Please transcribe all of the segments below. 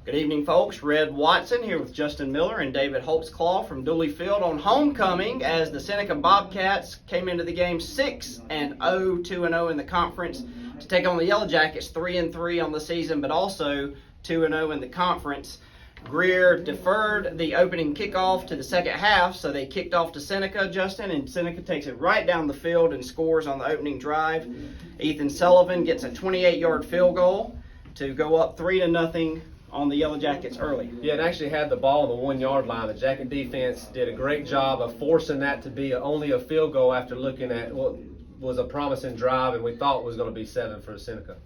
Good evening, folks. Red Watson here with Justin Miller and David Holtzclaw from Dooley Field on homecoming as the Seneca Bobcats came into the game 6-0, 2-0 in the conference to take on the Yellow Jackets, 3-3 on the season, but also 2-0 in the conference. Greer deferred the opening kickoff to the second half, so they kicked off to Seneca, Justin, and Seneca takes it right down the field and scores on the opening drive. Ethan Sullivan gets a 28-yard field goal to go up 3-0 on the Yellow Jackets early. Yeah, it actually had the ball on the 1 yard line. The Jacket defense did a great job of forcing that to be only a field goal after looking at what was a promising drive and we thought was going to be 7 for Seneca.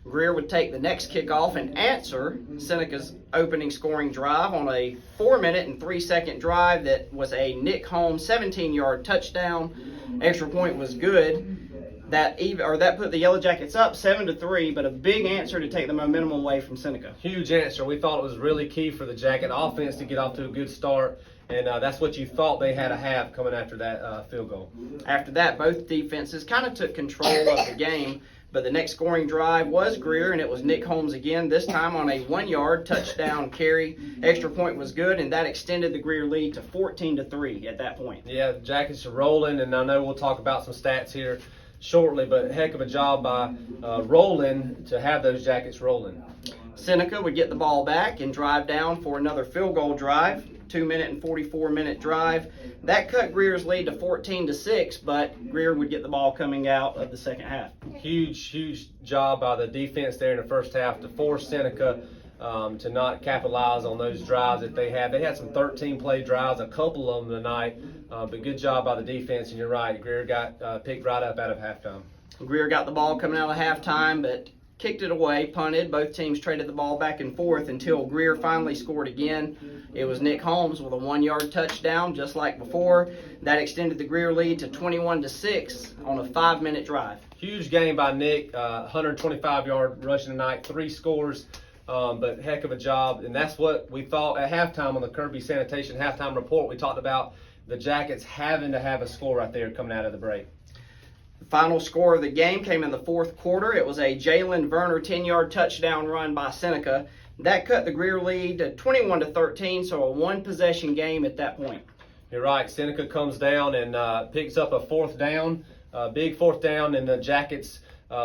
Greer would take the next kickoff and answer Seneca's opening scoring drive on a 4-minute and 3-second drive that was a Nick Holmes 17-yard touchdown. Extra point was good. That put the Yellow Jackets up 7-3, but a big answer to take the momentum away from Seneca. Huge answer. We thought it was really key for the Jacket offense to get off to a good start, and that's what you thought they had to have coming after that field goal. After that, both defenses kind of took control of the game, but the next scoring drive was Greer, and it was Nick Holmes again, this time on a 1-yard touchdown carry. Extra point was good, and that extended the Greer lead to 14-3 at that point. Yeah, the Jackets are rolling, and I know we'll talk about some stats here shortly, but heck of a job by rolling to have those Jackets rolling. Seneca would get the ball back and drive down for another field goal drive, 2-minute and 44-minute drive. That cut Greer's lead to 14-6, but Greer would get the ball coming out of the second half. Huge job by the defense there in the first half to force Seneca to not capitalize on those drives that they had. They had some 13-play drives, a couple of them tonight, but good job by the defense, and you're right, Greer got picked right up out of halftime. Greer got the ball coming out of halftime, but kicked it away, punted. Both teams traded the ball back and forth until Greer finally scored again. It was Nick Holmes with a 1-yard touchdown, just like before. That extended the Greer lead to 21-6 on a 5-minute drive. Huge game by Nick, 125-yard rushing tonight, 3 scores. But heck of a job, and that's what we thought at halftime on the Kirby Sanitation halftime report. We talked about the Jackets having to have a score right there coming out of the break. The final score of the game came in the fourth quarter. It was a Jalen Verner 10-yard touchdown run by Seneca. That cut the Greer lead to 21-13, so a one-possession game at that point. You're right. Seneca comes down and picks up a fourth down, big fourth down, and the Jackets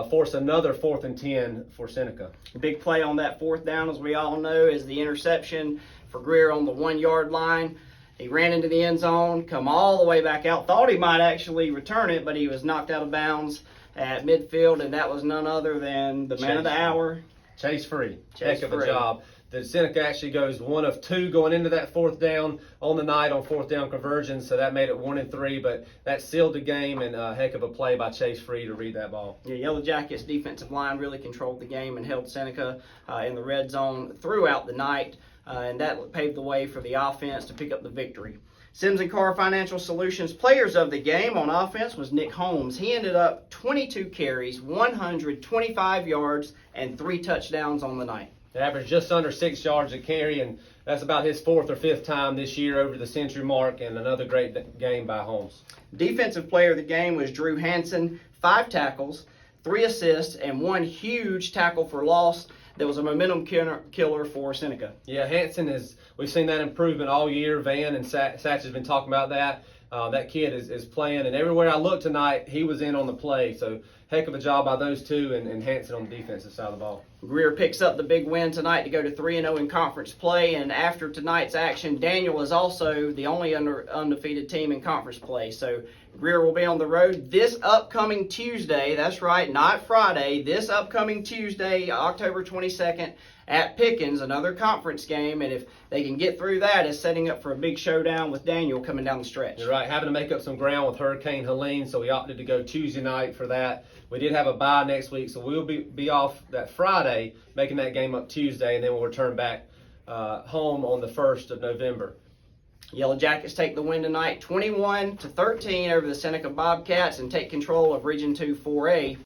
force another 4th and 10 for Seneca. The big play on that fourth down, as we all know, is the interception for Greer on the 1-yard line. He ran into the end zone, come all the way back out. Thought he might actually return it, but he was knocked out of bounds at midfield, and that was none other than the man of the hour. Chase Free. Chase Heck of Free. a job. The Seneca actually goes 1 of 2 going into that fourth down on the night on fourth down conversion, so that made it 1-3, but that sealed the game, and a heck of a play by Chase Free to read that ball. Yeah, Yellow Jackets defensive line really controlled the game and held Seneca in the red zone throughout the night, and that paved the way for the offense to pick up the victory. Sims & Carr Financial Solutions players of the game on offense was Nick Holmes. He ended up 22 carries, 125 yards, and 3 touchdowns on the night. He averaged just under 6 yards a carry, and that's about his 4th or 5th time this year over the century mark, and another great game by Holmes. Defensive player of the game was Drew Hansen, 5 tackles, 3 assists, and 1 huge tackle for loss. That was a momentum killer for Seneca. Yeah, Hansen we've seen that improvement all year. Van and Satch has been talking about that. That kid is playing, and everywhere I look tonight, he was in on the play. So heck of a job by those two, and Hansen on the defensive side of the ball. Greer picks up the big win tonight to go to 3-0 in conference play, and after tonight's action, Daniel is also the only undefeated team in conference play. So Greer will be on the road this upcoming Tuesday. That's right, not Friday. This upcoming Tuesday, October 22nd, at Pickens, another conference game, and if they can get through that, it's setting up for a big showdown with Daniel coming down the stretch. You're right, having to make up some ground with Hurricane Helene, so we opted to go Tuesday night for that. We did have a bye next week, so we'll be off that Friday, making that game up Tuesday, and then we'll return back home on the 1st of November. Yellow Jackets take the win tonight, 21-13 over the Seneca Bobcats, and take control of Region 2 4A.